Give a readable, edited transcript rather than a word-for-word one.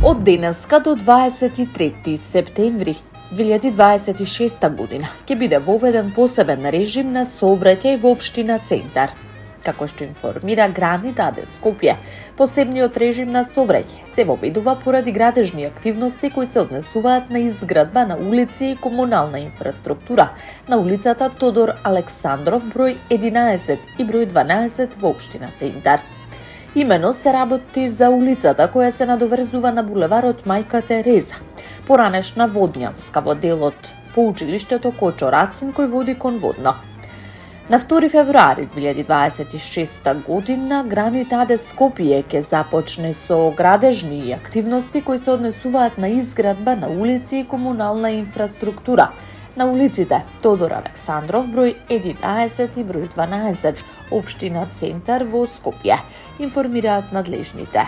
Од денеска до 23 септември 2026 година ќе биде воведен посебен режим на сообраќај во општина Центар. Како што информира Грани Таде Скопје, посебниот режим на сообраќај се воведува поради градежни активности кои се однесуваат на изградба на улици и комунална инфраструктура на улицата Тодор Александров број 11 и број 12 во општина Центар. Имено се работи за улицата која се надоврзува на булеварот Мајка Тереза, поранешна Водњанска во делот по училиштето Кочо Рацин кој води кон Водно. На 2 февруари 2026 година Грани Таде Скопје ќе започне со градежни активности кои се однесуваат на изградба на улици и комунална инфраструктура на улиците Тодор Александров број 11 и број 12 општина Центар во Скопје, информираат надлежните.